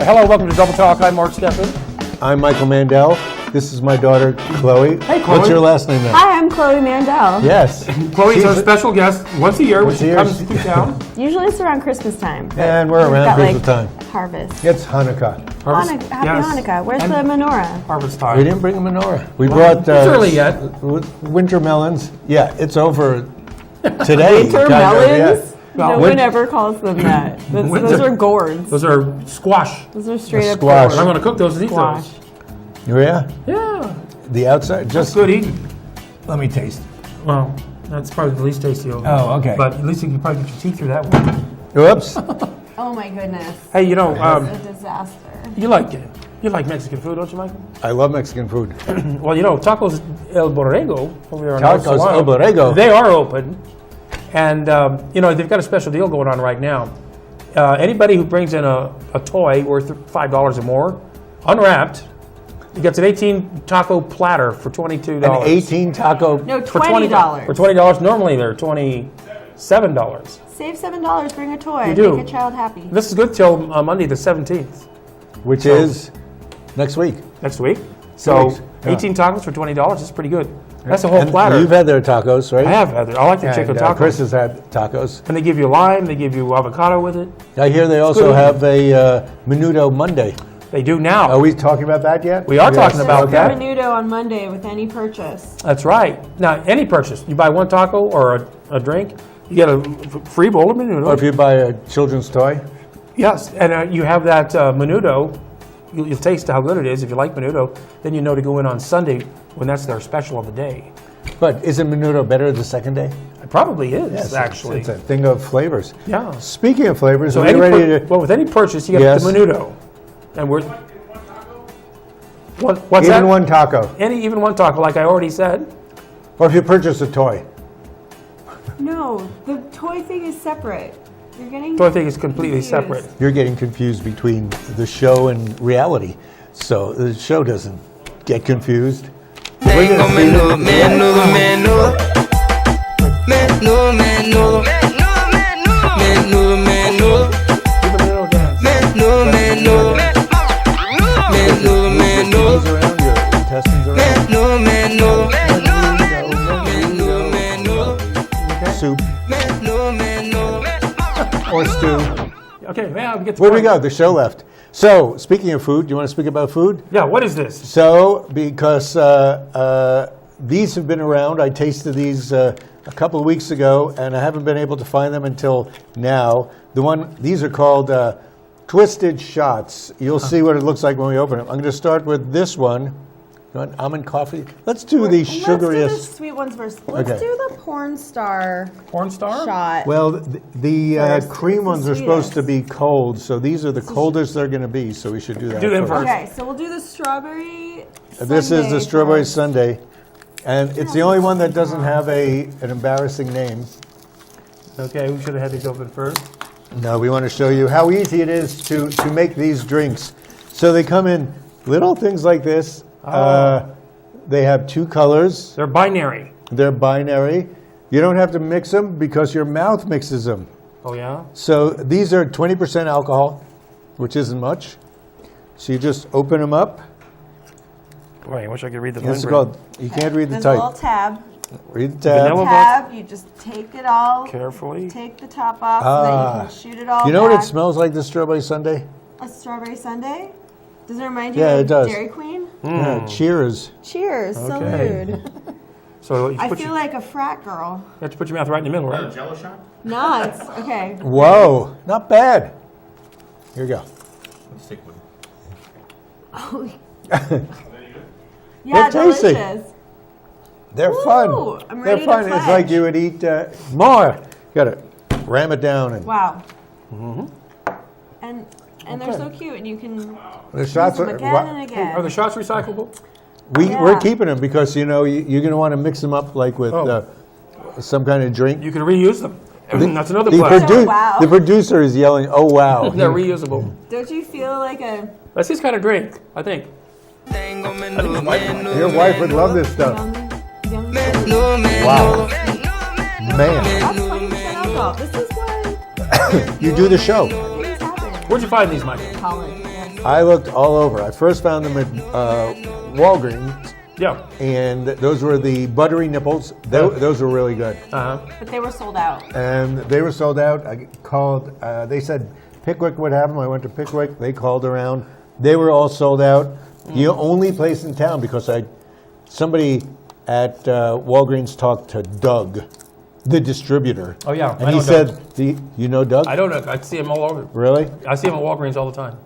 Hello, welcome to Double Talk. I'm Mark Steffen. I'm Michael Mandel. This is my daughter, Chloe. Hey, Chloe. What's your last name now? Hi, I'm Chloe Mandel. Yes. Chloe's our special guest once a year when she comes to town. Usually it's around Christmas time. And we're around Christmas time. Harvest. It's Hanukkah. Happy Hanukkah. Where's the menorah? Harvest time. We didn't bring a menorah. We brought it's early yet. winter melons. Yeah, it's over today. Winter melons? No Well, one ever calls them that. Those are gourds. Those are squash. Those are straight up Squash. And I'm going to cook those and eat squash. those. Yeah. Yeah. The outside. Just good eating. Let me taste. Well, that's probably the least tasty of them. Oh, okay. But at least you can probably get your teeth through that one. Whoops. Oh my goodness. Hey, you know, It's a disaster. you like Mexican food, don't you, Michael? I love Mexican food. Well, you know, Tacos El Borrego over there on Tacos Solano, El Borrego. They are open. And, you know, they've got a special deal going on right now. Anybody who brings in a toy worth $5 or more, unwrapped, gets an 18 taco platter for $22. An 18 taco. No, For $20. For $20. Normally they're $27. Save $7, bring a toy, You do. make a child happy. This is good till Monday the 17th Which is next week. next week. So weeks, yeah. 18 tacos for $20 is pretty good. That's a whole And platter. You've had their tacos, right? I have had it. I like the chicken And, tacos. Chris has had tacos. And they give you lime, they give you avocado with it. I hear they also good. have a Menudo Monday. They do now. Are we talking about that yet? We are talking There's about a that. menudo on Monday with any purchase. That's right. Now, any purchase, you buy one taco or a drink, you get a free bowl of menudo. Or if you buy a children's toy. Yes, and you have that menudo. You'll taste how good it is if you like menudo. Then you know to go in on Sunday when that's their special of the day. But isn't Menudo better the second day? It probably is, Yes, actually. It's a thing of flavors. Yeah. Speaking of flavors, So are we ready to... well, with any purchase, you get Yes. the menudo. And we're... What's Even that? one taco. Even one taco, like I already said. Or if you purchase a toy. No, the toy thing is separate. You're getting So I think it's completely confused. separate. You're getting confused between the show and reality. So the show doesn't get confused. Tengo menudo, menudo, menudo. Menudo, menudo. Menudo, menudo. Menudo, menudo. Menudo, menudo. These around your intestines around. Menudo, menudo. Soup Menudo, menudo. or stew. Okay, now we get to Where do we go? The show left. So, speaking of food, do you want to speak about food? Yeah, what is this? So, because these have been around, I tasted these a couple of weeks ago, and I haven't been able to find them until now. These are called Twisted Shots. You'll see what it looks like when we open them. I'm going to start with this one. You want almond coffee? Let's do the Let's do the sugariest. sweet ones first. Let's Okay. do the porn star Porn star? shot. Well, the First, cream it's ones the are supposed to sweetest. be cold, so these are the coldest they're going to be, so we should do that. Do them first. Okay, so we'll do the strawberry This is the sundae strawberry first. sundae, and it's the only one that doesn't have an embarrassing name. Okay, we should have had these open first. No, we want to show you how easy it is to make these drinks. So they come in little things like this. They have two colors. They're binary. They're binary. You don't have to mix them because your mouth mixes them. Oh, yeah? So these are 20% alcohol, which isn't much. So you just open them up. Boy, I wish I could read the This is fine print. called, you can't read the There's a little type. tab. Read the tab. Vanilla? Tab, you just take it all, Carefully. take the top off so that you can shoot it all You know what back. it smells like, this strawberry sundae? A strawberry sundae? Does it remind you Yeah, of it does. Dairy Queen? Yeah, cheers. Cheers, so Okay. rude. So you, I put feel your, like a frat girl. you have to put your mouth right in the middle, right? No, it's okay. Whoa, not bad. Here you go. Oh. Yeah, They're tasty. delicious. They're Ooh, fun. I'm They're ready to fun. It's pledge. like you would eat more. Got to ram it down. And Wow. And they're so cute, and you can use the shots them are, again and again. Are the shots recyclable? we're Yeah. keeping them because you're going to want to mix them up like with Oh. some kind of drink. You can reuse them. That's another The, plus. Oh, wow. the producer is yelling, "Oh wow!" They're reusable. Don't you feel like a That's his kind of drink, I think. Tengo menudo, menudo. Your wife would love this stuff. young Menudo, menudo. Wow, man! That's 20% alcohol. This is what You do the show. things happen. Where'd you find these, Michael? College, yes. I looked all over. I first found them at Walgreens, Yeah. and those were the buttery nipples. Those were really good. Uh-huh. But they were sold out. And they were sold out. I called, they said Pickwick would have them. I went to Pickwick. They called around. They were all sold out. The only place in town, because somebody at Walgreens talked to Doug, the distributor. Oh, yeah. And I he know said, Doug. you know Doug? I don't know. I see him all over. Really? I see him at Walgreens all the time.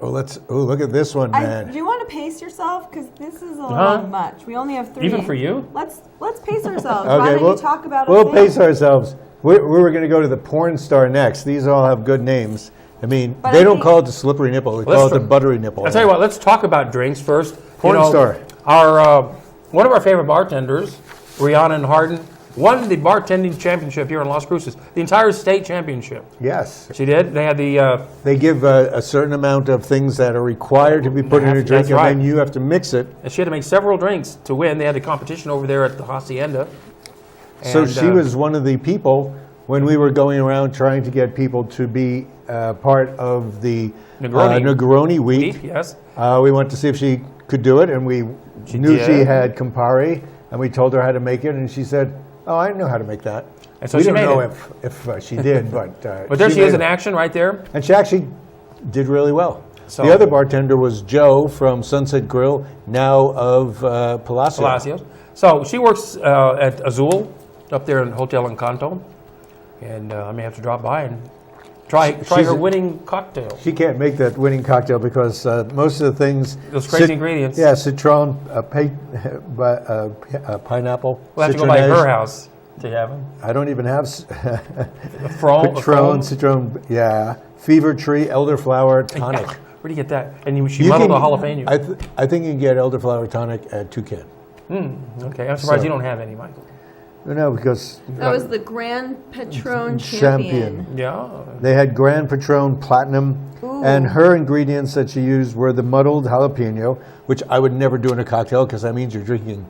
Oh, look at this one, man. Do you want to pace yourself? Because this is a Huh? little much. We only have 3. Even for you? Let's pace ourselves. Why don't we'll, you talk about we'll a pace thing? ourselves. We were going to go to the porn star next. These all have good names. I mean, But they I don't think- call it the slippery nipple. They Let's call it the try- buttery nipple. I'll tell you what, let's talk about drinks first. Porn star. Our, one of our favorite bartenders, Rhiannon Harden, won the bartending championship here in Las Cruces, the entire state championship. Yes. She did. They had the, They give a certain amount of things that are required to be put in a drink, That's right. and then you have to mix it. and she had to make several drinks to win. They had a competition over there at the Hacienda. So And, she was one of the people when we were going around trying to get people to be part of the Negroni. Negroni Week. Yes. We went to see if she could do it, and we knew did. she had Campari, and we told her how to make it, and she said, "Oh, I know how to make that." And so we she don't made know it. if she did, but But there she is made in it. action right there. And she actually did really well. So- The other bartender was Joe from Sunset Grill, now of Palacio. Palacios. So she works at Azul up there in Hotel Encanto. And I may have to drop by and try she's her a- winning cocktail. She can't make that winning cocktail because most of the things... Those crazy ingredients. Yeah, citron, pineapple. We'll have to go by citronage. her house to have them. I don't even have Patron. citron, yeah. Fever tree, elderflower, tonic. Where do you get that? And she You muddled can- a jalapeno. I think you can get elderflower tonic at Toucan. Okay, I'm surprised So- you don't have any, Michael. No, because That was the Grand Patron Champion. champion. Yeah. they had Grand Patron Platinum, and her ingredients that she used were the muddled jalapeno, which I would never do in a cocktail because that means you're drinking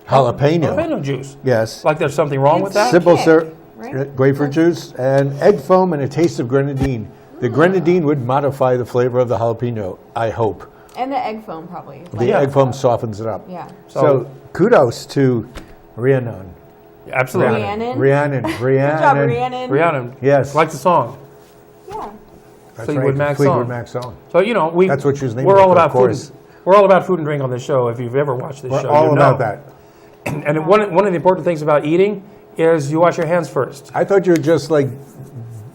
jalapeno. Jalapeno juice. Yes. Like there's something wrong with that? Simple kick, syrup, right? grapefruit juice, and egg foam, and a taste of grenadine. The grenadine would modify the flavor of the jalapeno, I hope. And the egg foam, probably. The egg foam softens it up. Yeah. So kudos to Rhiannon. Absolutely. Rhiannon. Rhiannon. Good job, Rhiannon. Rhiannon. Yes. Like the song. Yeah. That's Fleetwood right, Mac Fleetwood song. Mac song. So we. That's what she was named We're all after, about of course. food. We're all about food and drink on this show. If you've ever watched this We're show, all you about know. that. And one of the important things about eating is you wash your hands first. I thought you were just like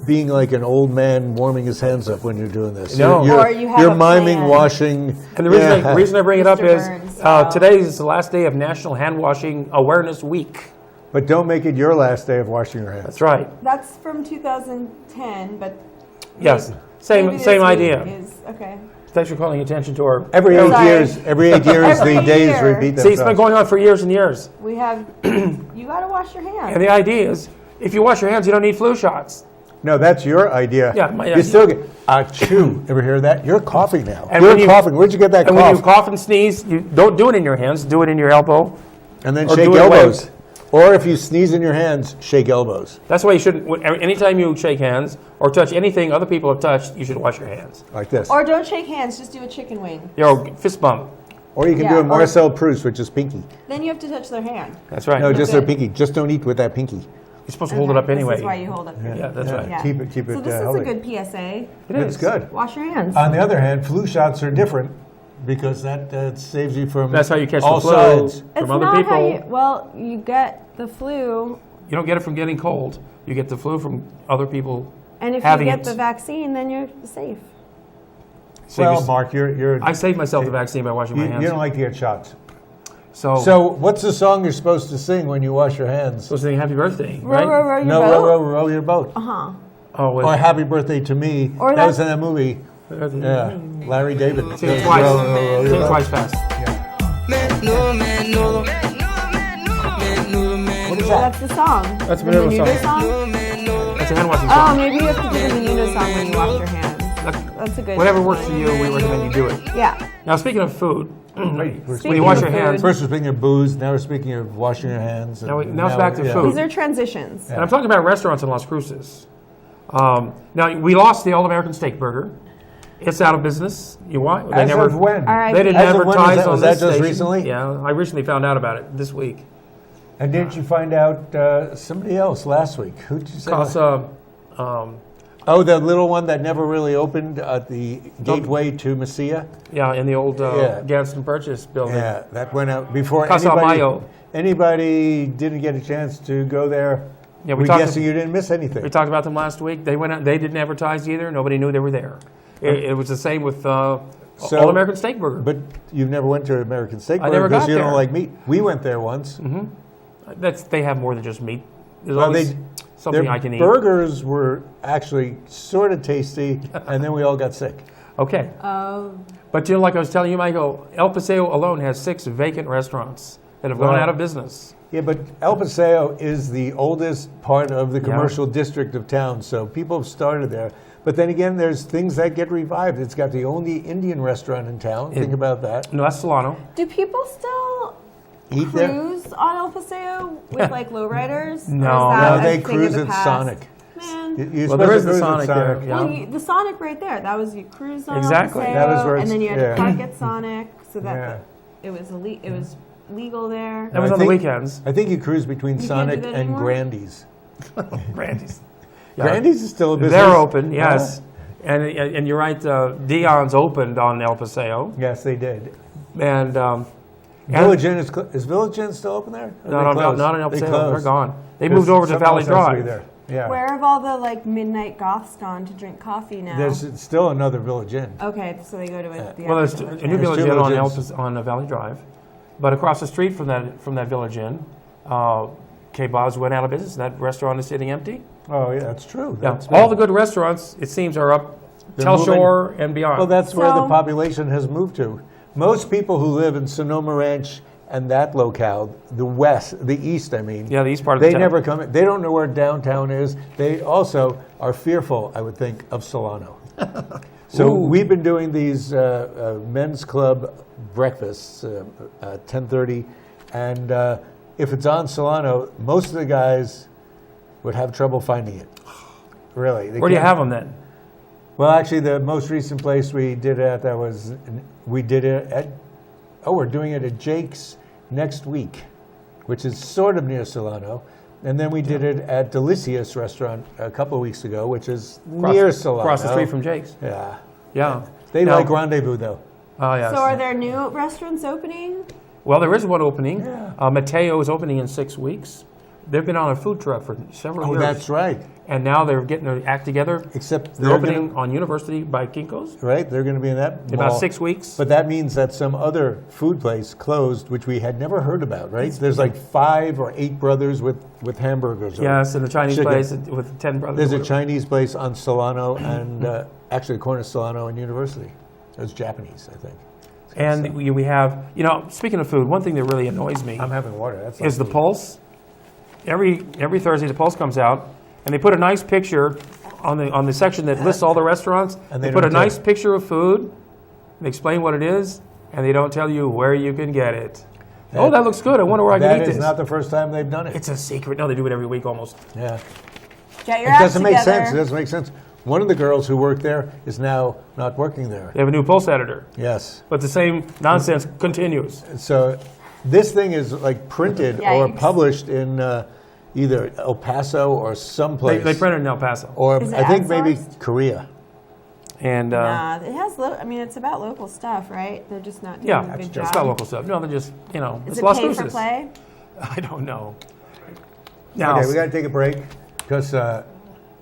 being like an old man warming his hands up when you're doing this. No. You're, Or you have you're a miming plan. washing. And the reason I bring it up Mr. is Burns style. today is the last day of National Hand Washing Awareness Week. But don't make it your last day of washing your hands. That's right. That's from 2010, but Yes. maybe Same this same week idea. Okay. Thanks for calling attention to our. Every 8 Sorry. years, the Every days year. repeat See, it's been themselves. going on for years and years. We have. You got to wash your hands. And the idea is, if you wash your hands, you don't need flu shots. No, that's your idea. Yeah, my You idea. still get achoo. Ever hear that? You're coughing now. And You're when you- coughing. Where'd you get that And when you cough? cough and sneeze, you don't do it in your hands. Do it in your elbow. And then or shake do it away. elbows. Or if you sneeze in your hands, shake elbows That's why you shouldn't. Anytime you shake hands or touch anything other people have touched, you should wash your hands. like this. Or don't shake hands. Just do a chicken wing. Fist bump. Or you can Yeah, do a or- Marcel Proust, which is pinky. Then you have to touch their hand. That's right. No, just their it. pinky. Just don't eat with that pinky. You're supposed to hold it up anyway. This is why you hold up. your Yeah, hand. that's right. Yeah. Keep it So this is healthy. a good PSA. It It's is. good. Wash your hands. On the other hand, flu shots are different because that saves you from That's how you catch all the flu sides. It's from other not people. how you. Well, you get the flu, You don't get it from getting cold. You get the flu from other people and if you having get it. the vaccine, then you're safe. Well, Mark, you're I saved myself the vaccine by washing my you hands. don't like to get shots. so, So, what's the song you're supposed to sing when you wash your hands? so saying happy birthday, Row, right? row, row your No, boat. row, row, row your boat. Uh-huh. Oh, wait. Or Happy Birthday to Me. Or that was that's- in that movie. Yeah, Larry David. Sing it Row, twice. row, row your Sing it boat. twice fast. Menudo, menudo. Menudo, menudo. What is that? That's the song. That's a the Menudo Menudo song. song. That's a hand washing Oh, song. maybe you have to do the Menudo song when you wash your hands. That's a good. Whatever works for you, we recommend you do it. Yeah. Now, speaking of food, Wait, when you Speaking wash of your food. hands, First we're speaking of booze, now we're speaking of washing your hands. Now it's back to food. These are transitions. and I'm talking about restaurants in Las Cruces. Now, we lost the All-American Steak Burger. It's out of business. You want? As of when? All right. They didn't As of when advertise was that? on Was this that just station. recently? Yeah, I recently found out about it this week. And didn't you find out somebody else last week? Who did you say? Cause Oh, the little one that never really opened at the gateway to Mesilla? yeah, in the old Yeah. Gadsden Purchase building. Yeah, that went out before Casa Mayo. anybody didn't get a chance to go there. Yeah, we We're talked- guessing you didn't miss anything. We talked about them last week. They went out. They didn't advertise either. Nobody knew they were there. It was the same with All American Steak Burger. But you've never went to American Steak I Burger never because got you there. don't like meat. We went there once. They have more than just meat. There's Well, always something their I can eat. burgers were actually sort of tasty, and then we all got sick. Okay. But you know, like I was telling you, Michael, El Paseo alone has 6 vacant restaurants that have gone Well, out of business. Yeah, but El Paseo is the oldest part of the commercial district of town, so people have started there. But then again, there's things that get revived. It's got the only Indian restaurant in town. Think about that. No, that's Solano. Do people still Eat there? cruise on El Paseo with like lowriders? Or No. is that No, a they thing of cruise the at past? Sonic. Man. You're Well, there supposed is to the cruise at Sonic there. Yeah. Well, the Sonic right there. That was you cruised on Exactly. El Paseo, That was where and it's- then you had yeah. to park at Sonic, so that Yeah. it was it was legal there. That was I on the think- weekends. I think you cruise between can't do Sonic that and anymore? Grandy's. Brandy's. Yeah. Grandy's is still a business. They're open, yes. And you're right, Dion's opened on El Paseo. Yes, they did. And Village Inn is Village Inn still open there? Or not they on closed? El They Paseo. closed. They're gone. They Because moved over to something Valley else has to be Drive. there. Yeah. Where have all the like midnight goths gone to drink coffee now? There's still another Village Inn. Okay, so they go to the Well, there's actual a new There's Village two Inn on Village on Valley Drive, but across the street from that Village Inn, K-Bob's went out of business. That restaurant is sitting empty. Oh, yeah, that's true. Yeah, That's all the good restaurants, it seems, are up They're Telshore and beyond. Well, that's where the So- population has moved to. Most people who live in Sonoma Ranch and that locale, the east, I mean. Yeah, the east part of the They town. never come. They don't know where downtown is. They also are fearful, I would think, of Solano. So Ooh. we've been doing these men's club breakfasts, 10:30, and if it's on Solano, most of the guys would have trouble finding it. Really. They Where do you can't- have them then? Well, actually, the most recent place we did it at, we're doing it at Jake's next week, which is sort of near Solano. And then we did it at Delicious Restaurant a couple of weeks ago, which is near Solano. Across the street from Jake's. Yeah. Yeah. They Now- like Rendezvous, though. Oh, yes. So are there new restaurants opening? Well, there is one opening. Yeah. Mateo is opening in 6 weeks. They've been on a food truck for several Oh, years. that's right. And now they're getting their act together. Except They're they're opening on University by Kinko's right? They're going to be in that in about mall. 6 weeks. But that means that some other food place closed, which we had never heard about, right? There's like 5 or 8 brothers with hamburgers. or Yes, and the Chinese chicken. place with 10 brothers. There's a whatever. Chinese place on Solano and actually the corner of Solano and University. It's Japanese, I think. And we have, speaking of food, one thing that really annoys me I'm having water. That's is the food. Pulse. Every Thursday, the Pulse comes out, and they put a nice picture on the section that lists all the restaurants. And They they put a don't tell nice you. picture of food. They explain what it is, and they don't tell you where you can get it. Oh, that looks good. I wonder where I can That eat is this. not the first time they've done it. It's a secret. No, they do it every week almost. Yeah. Get your It act doesn't make together. sense. It doesn't make sense. One of the girls who worked there is now not working there. They have a new Pulse editor, Yes. but the same nonsense continues. So this thing is like printed or Yikes. published in either El Paso or someplace. They printed in El Paso, Or Is it I think maybe outsourced? Korea. and Nah, it has. It's about local stuff, right? They're just not doing yeah, a good it's job. got local stuff. No, they're just Is it's it Las pay for Cruces. play? I don't know. Now Okay, we got to take a break because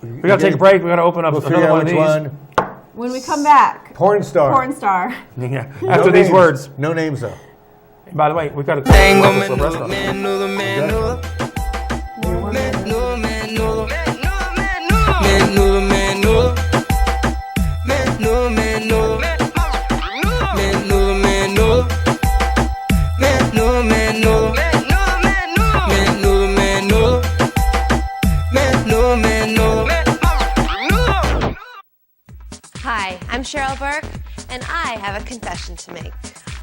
we got to take a break. We got to open up We'll figure another out one which of these. one. When we come back, Porn star. porn star. Yeah. No After these names. words. No names though. By the way, we've got to Tengo breakfast for menudo, restaurant. menudo, menudo. Menudo, menudo. Menudo, menudo. Menudo, menudo. Menudo, menudo. Menudo, menudo. Menudo, menudo. Menudo, menudo. Hi, I'm Cheryl Burke, and I have a confession to make.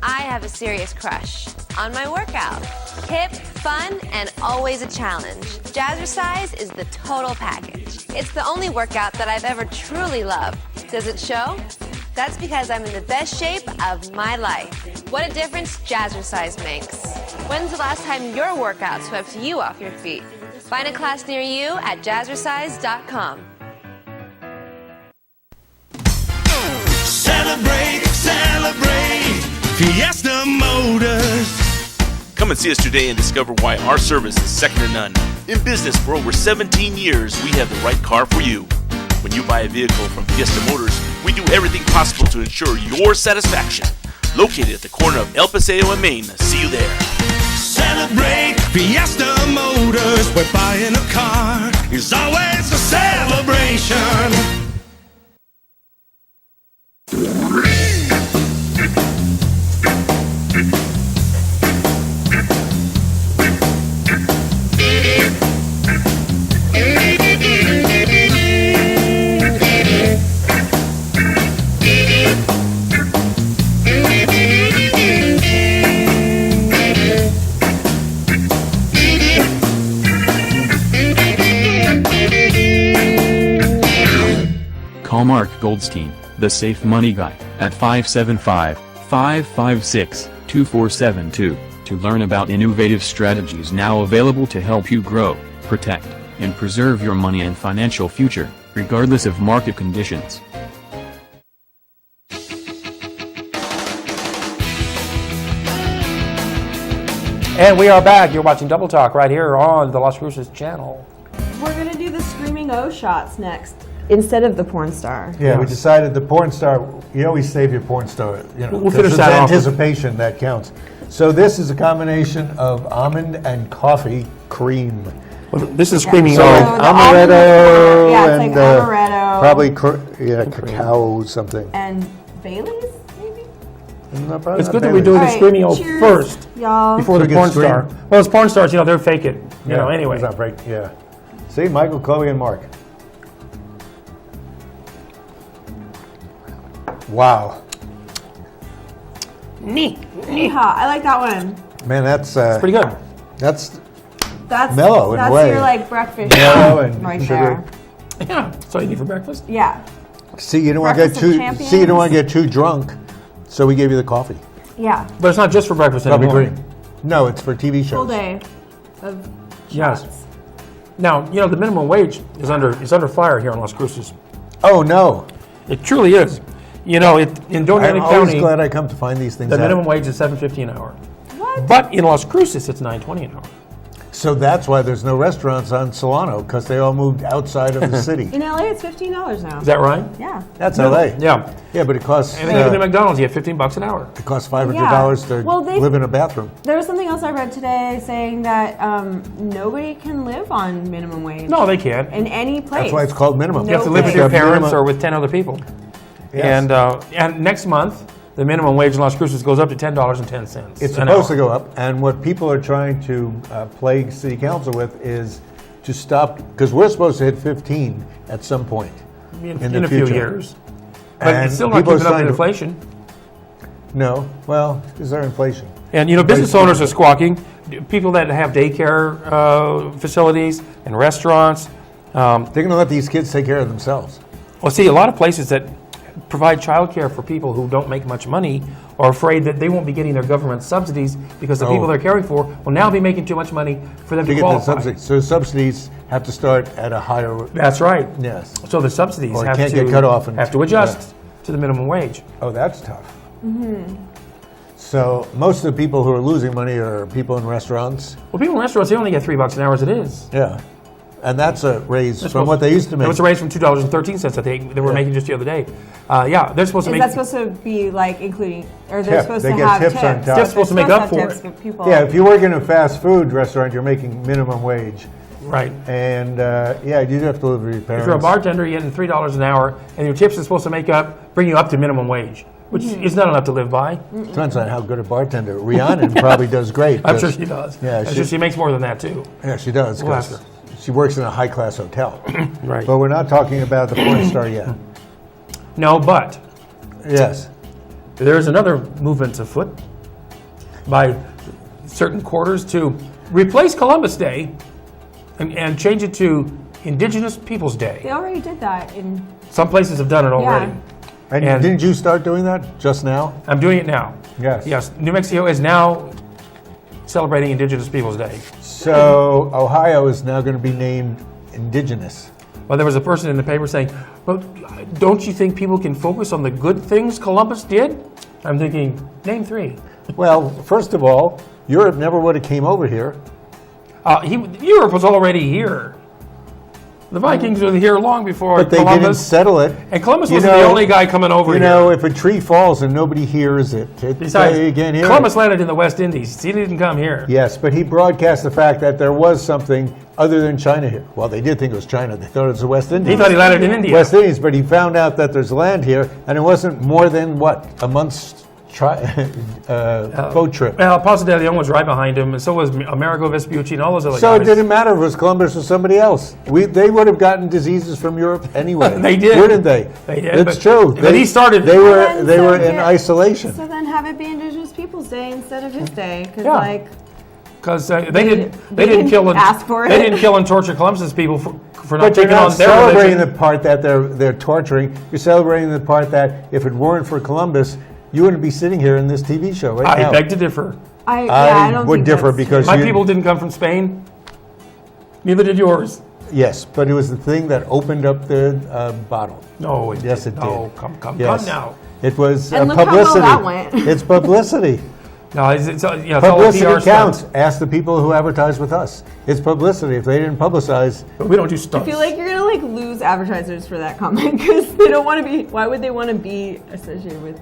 I have a serious crush on my workout. Hip, fun, and always a challenge. Jazzercise is the total package. It's the only workout that I've ever truly loved. Does it show? That's because I'm in the best shape of my life. What a difference Jazzercise makes. When's the last time your workout swept you off your feet? Find a class near you at jazzercise.com. Celebrate, celebrate, Fiesta Motors. Come and see us today and discover why our service is second to none. In business for over 17 years, we have the right car for you. When you buy a vehicle from Fiesta Motors, we do everything possible to ensure your satisfaction. Located at the corner of El Paseo and Main. See you there. Celebrate, Fiesta Motors, where buying a car is always a celebration. Call Mark Goldstein, the Safe Money Guy, at 575-556-2472 to learn about innovative strategies now available to help you grow, protect, and preserve your money and financial future, regardless of market conditions. And we are back. You're watching Double Talk right here on the Las Cruces channel. We're going to do the screaming O shots next instead of the porn star. Yeah, we decided the porn star, you always save your porn star, you know, We'll 'cause finish it's that off with- anticipation that counts. So this is a combination of almond and coffee cream. Well, this is screaming So O. the almond amaretto yeah, it's and like amaretto. probably cacao something. And Bailey's, maybe? No, probably It's not good that we Bailey's. do the All right, screaming O cheers, first y'all. before the We get porn scream. star. Well, it's porn stars, they're fake it. Anyway. It's not right. Yeah. See, Michael, Chloe, and Mark. Wow. Yeehaw, I like that one. Man, that's Pretty good. that's That's Mellow in a That's way. your like breakfast Mellow and right sugar. there. Yeah, that's all you need for breakfast. Yeah, see, you don't want to get Breakfast of too Champions. see, you don't want to get too drunk, so we gave you the coffee. yeah. But it's not just for breakfast Coffee anymore. cream. No, it's for TV shows. Full day of Yes. shots. Now, the minimum wage is under fire here in Las Cruces. Oh no! It truly is. In Doña I'm Ana always County, glad I come to find these things the out. minimum wage is $7.50 an hour. What? But in Las Cruces, it's $9.20 an hour. So that's why there's no restaurants on Solano, because they all moved outside of the city. In LA, it's $15 now. Is that right? Yeah. That's LA. Yeah. Yeah, but it costs I think even at McDonald's, you get $15 an hour. it costs $500 Yeah. Well, to they- live in a bathroom. There was something else I read today saying that nobody can live on minimum wage. No, they can't. In any place. That's why it's called minimum. You have to live with place. your Yeah, parents minimum. or with 10 other people. Yes. And next month, the minimum wage in Las Cruces goes up to $10.10. It's an supposed to hour. go up, and what people are trying to plague city council with is to stop, because we're supposed to hit 15 at some point in the a few future. years. But And it's still not people are keeping up with trying to- inflation. No, well, is there inflation? And business owners are squawking. People that have daycare facilities and restaurants. They're going to let these kids take care of themselves. Well, see, a lot of places that provide childcare for people who don't make much money are afraid that they won't be getting their government subsidies because the people they're caring for will now be making too much money for them To to get the qualify. subsidies. So subsidies have to start at a higher. That's right. Yes. So the subsidies Or it have can't to get cut off and- have to adjust to the minimum wage. Oh, that's tough. So most of the people who are losing money are people in restaurants. Well, people in restaurants, they only get $3 an hour as it is. Yeah. And that's a raise They're from supposed- what they used to It make. was a raise from $2.13 that they were making just the other day. Yeah, they're supposed to Is make. that supposed to be like including, or they're Tip. supposed They to get have tips tips? on top. They're supposed to make up for have it. tips, give people. Yeah, if you work in a fast food restaurant, you're making minimum wage. Right. And yeah, you do have to live with your parents. If you're a bartender, you're getting $3 an hour, and your tips are supposed to bring you up to minimum wage, which is not enough to live by. Depends on how good a bartender. Rhiannon probably does great. I'm 'cause- sure she does. Yeah, I'm sure she makes more than that too. Yeah, she does. We'll ask 'cause her. she works in a high-class hotel. Right. But we're not talking about the porn star yet. No, but Yes. there's another movement afoot by certain quarters to replace Columbus Day and change it to Indigenous Peoples Day. They already did that in. Some places have done it already. And And- didn't you start doing that just now? I'm doing it now. Yes. Yes, New Mexico is now celebrating Indigenous Peoples Day. So Ohio is now going to be named indigenous. Well, there was a person in the paper saying, well, don't you think people can focus on the good things Columbus did? I'm thinking, name 3. Well, first of all, Europe never would have came over here. Europe was already here. The Vikings were here long before But they didn't Columbus. settle it. And Columbus You wasn't know- the only guy coming over You here. know, if a tree falls and nobody hears it, Besides, again here. Columbus landed in the West Indies. He didn't come here. Yes, but he broadcast the fact that there was something other than China here. Well, they did think it was China. They thought it was the West Indies. He thought he landed in India. West Indies, but he found out that there's land here, and it wasn't more than, what, a month's boat trip. Well, Ponce de Leon was right behind him, and so was Amerigo Vespucci and all those other So guys. it didn't matter if it was Columbus or somebody else. They would have gotten diseases from Europe anyway. They did. Wouldn't they? They did, It's but- true. but he started- They Well, were then, so in yeah. isolation. So then have it be Indigenous Peoples Day instead of his day, because Yeah. like Because they didn't didn't kill and ask for they it. didn't kill and torture Columbus's people for not But you're taking not on their celebrating the religion. part that they're torturing. You're celebrating the part that if it weren't for Columbus, you wouldn't be sitting here in this TV show right now. I beg to differ. I I don't would think differ that's because My you- people didn't come from Spain. Neither did yours. Yes, but it was the thing that opened up the bottle. No, it Yes, didn't. it did. No, come Yes. now. It was And look how well publicity. that went. It's publicity. No, it's all a PR Publicity stunt. counts. Ask the people who advertise with us. It's publicity. If they didn't publicize, But we don't do I stunts. feel like you're gonna like lose advertisers for that comment because they don't want to be. Why would they want to be associated with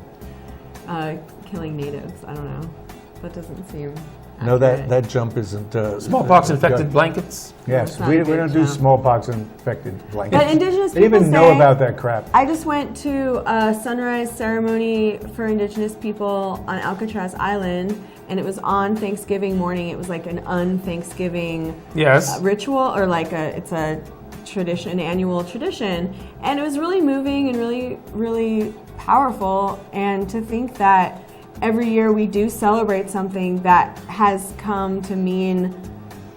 killing natives? I don't know. That doesn't seem. no, accurate. that jump isn't. Smallpox infected good. blankets. Yes, That's not we a good don't do jump. smallpox infected blankets. But Indigenous They even Peoples know Day- about that crap. I just went to a sunrise ceremony for Indigenous people on Alcatraz Island, and it was on Thanksgiving morning. It was like an un-Thanksgiving Yes. ritual, or like it's a tradition, an annual tradition, and it was really moving and really, really powerful. And to think that every year we do celebrate something that has come to mean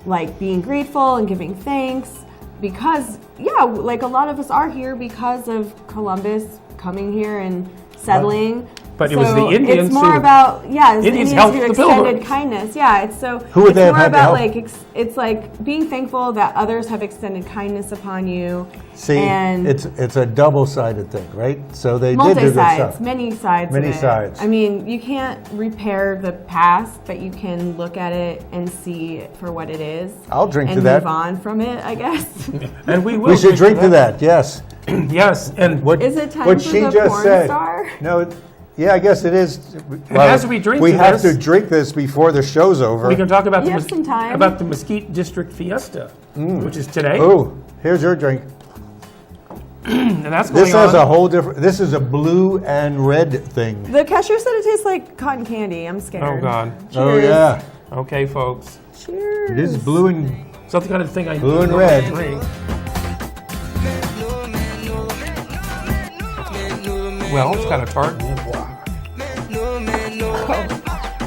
like being grateful and giving thanks, because like a lot of us are here because of Columbus coming here and settling. But it was the Indians It's more who- about it's the Indians Indians helped who the extended Pilgrims. kindness. Yeah, it's so. Who would it's they have more had to about help? like it's like being thankful that others have extended kindness upon you. See, and it's a double-sided thing, right? So they did do multi good sides, stuff. many sides. Many of it. sides. I mean, you can't repair the past, but you can look at it and see it for what it is. I'll drink and to that. move on from it, I guess. And we will. We should drink to that. Yes. Yes. And What Is it time what for she the just porn said? star? No. Yeah, I guess it is. And as we drink we to have this- to drink this before the show's over. we can talk about You have some time. about the Mesquite District Fiesta, which is today. Oh, here's your drink. And that's going This has on. a whole different. This is a blue and red thing. The cashier said it tastes like cotton candy. I'm scared. Oh, God. Oh Cheers. yeah, Okay, folks. Cheers. it is blue and It's not the kind of thing I Blue and normally red. drink. Well, it's kind of tart.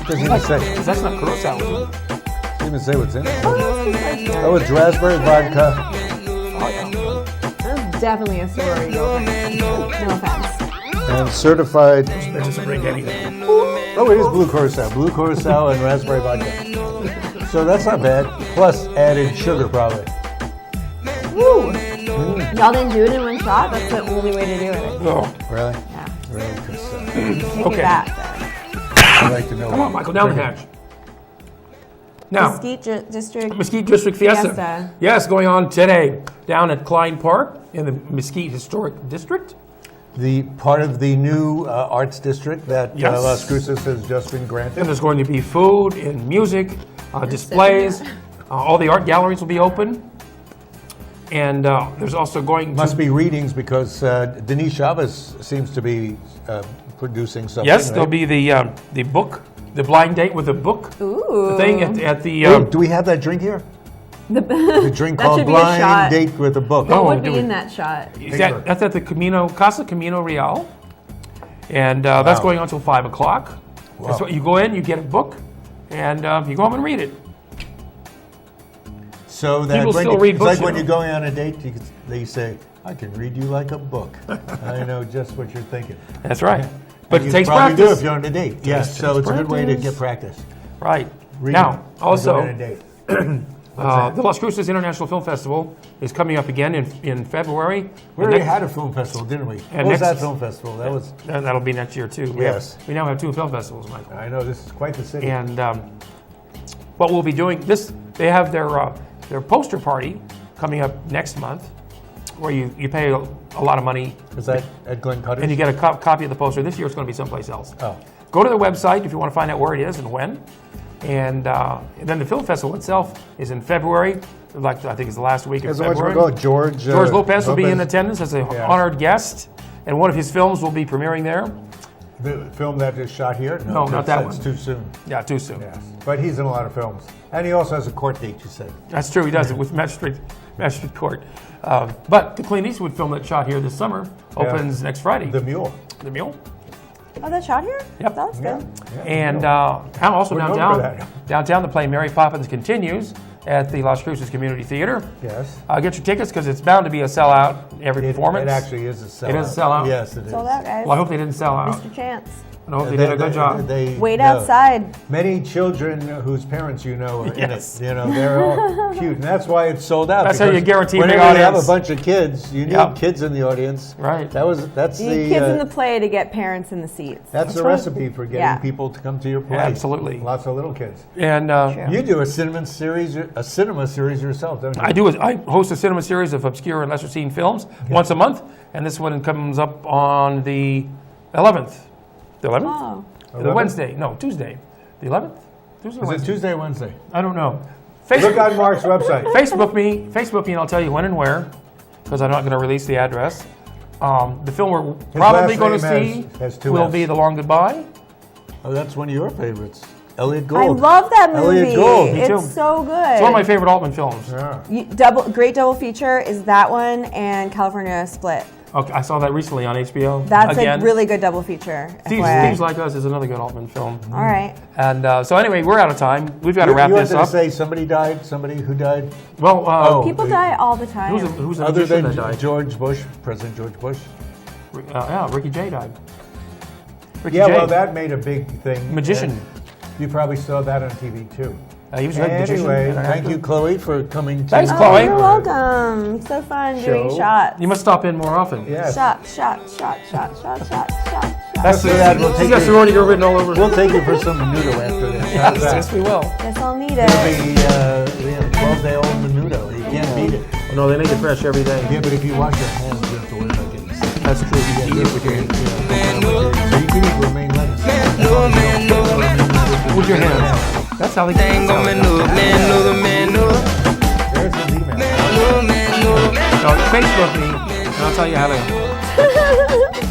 doesn't even say. That's not Cruces, is it? Doesn't even say what's in it. Oh, that's just like that. Oh, it's raspberry vodka That's definitely a sorority girlfriend. No offense. and certified. That doesn't drink anything. Oh, it is blue curacao. Blue curacao and raspberry vodka. So that's not bad. Plus added sugar, probably. Woo! Y'all didn't do it in one shot? That's the only way to do it. Oh, Really? Yeah. Really? 'Cause, Take Okay. it back then. I'd like to know. come on, Michael, down the hatch. Now, Mesquite District. Mesquite District Fiesta. Fiesta. Yes, going on today down at Klein Park in the Mesquite Historic District. The part of the new arts district that Yes. Las Cruces has just been And granted. there's going to be food and music, displays. All the art galleries will be open. And there's also going Must to be readings because Denise Chavez seems to be producing something. yes, right? there'll be the book, the blind date with the book Ooh. thing at the. Oh, do we have that drink here? The drink that called should be a Blind shot. Date with a Book. What Oh, would do be we- in that shot? That's at the Casa Camino Real, and that's Wow. going on until 5 o'clock. Wow. So you go in, you get a book, and you go home and read it. So that People when still you, read it's books, like when you you're know. going on a date, they say, I can read you like a book. I know just what you're thinking. That's right. But And it takes you probably practice. do if you're on a date. Yes, so it's a good way to get practice. Right. Read Now, it when you're on a also, date. the Las Cruces International Film Festival is coming up again in February. We And already next- had a film festival, didn't we? And What was next- that film festival? That was, and that'll be next year too. Yes. We now have 2 film festivals, Michael. I know, this is quite the city. And what we'll be doing, they have their poster party coming up next month, where you pay a lot of money Is that at Glen Cutter's? and you get a copy of the poster. This year it's going to be someplace else. Oh. Go to their website if you want to find out where it is and when. And then the film festival itself is in February. Like I think it's the last week of As much February. we'll go, George Lopez will be in attendance as an Yeah. honored guest, and one of his films will be premiering there. The film that is shot here? No, not that that's one. too soon. Yeah, too soon. Yes. But he's in a lot of films. And he also has a court date, you said. That's true. He does it with Magistrate Court. But the Clint Eastwood film that shot here this summer opens next Friday. The Mule. The Mule. Oh, that's shot here? Yep. That's good. And also We're known for downtown, that. the play Mary Poppins continues at the Las Cruces Community Theater. Yes. Get your tickets because it's bound to be a sellout every performance. It actually is a sellout. It is a sellout? Yes, it is. Sold out, guys. Well, I hope they didn't sell out. Mr. Chance. I hope they did a good job. Wait no. outside. Many children whose parents you know are Yes. in it. You know, they're all cute. And that's why it's sold out. That's how you because guarantee a big whenever you have a audience. bunch of kids, you need Yep. kids in the audience. Right. That's You the need kids in the play to get parents in the seats. that's the right. recipe for getting Yeah. people to come to your play. Absolutely. Lots of little kids. And You do a cinema series yourself, don't you? I host a cinema series of obscure and lesser seen films once a month, and this one comes up on the 11th. The 11th? Oh. The 11th? Wednesday. No, Tuesday. The 11th? Tuesday or Is it Wednesday? Tuesday or Wednesday? I don't know. Look on Mark's website. Facebook me, and I'll tell you when and where, because I'm not going to release the address. The film we're probably last going to name see has 2 will Fs. be The Long Goodbye. Oh, that's one of your favorites. Elliot Gould. I love that movie. Elliot Gould. Me too. It's so good. It's one of my favorite Altman films. Yeah. Great double feature is that one and California Split. Okay, I saw that recently on HBO. That's again. a really good double feature. Thieves FYI. Like Us is another good Altman film. All right. And so anyway, we're out of time. We've got to wrap you this wanted up. to say somebody died? Somebody who died? Well, Oh. People die all the time. who's a Other magician than that died? George Bush, President George Bush? Yeah, Ricky Jay died. Ricky Yeah, Jay. well, that made a big thing. Magician. and You probably saw that on TV too. He was a good magician. Anyway, and an thank actor. you, Chloe, for coming to Thanks, Oh, Chloe. you're welcome. So fun doing Show. shots. You must stop in more often. Yes. Shot, shot, shot, shot, shot, shot, shot. That's After that, we'll She's take got you, sorority girl written all over. we'll take you for some menudo after this. How's that? Yes, we will. Guess I'll need It'll it. be 12-day-old menudo. You can't beat it. Oh, no, they make it fresh every day. Yeah, but if you wash your hands, you have to worry about getting sick. That's true. You eat it with your hands. So you can eat romaine lettuce. With your hands. That's how they get it. There's his email. No, Facebook me, and I'll tell you how to.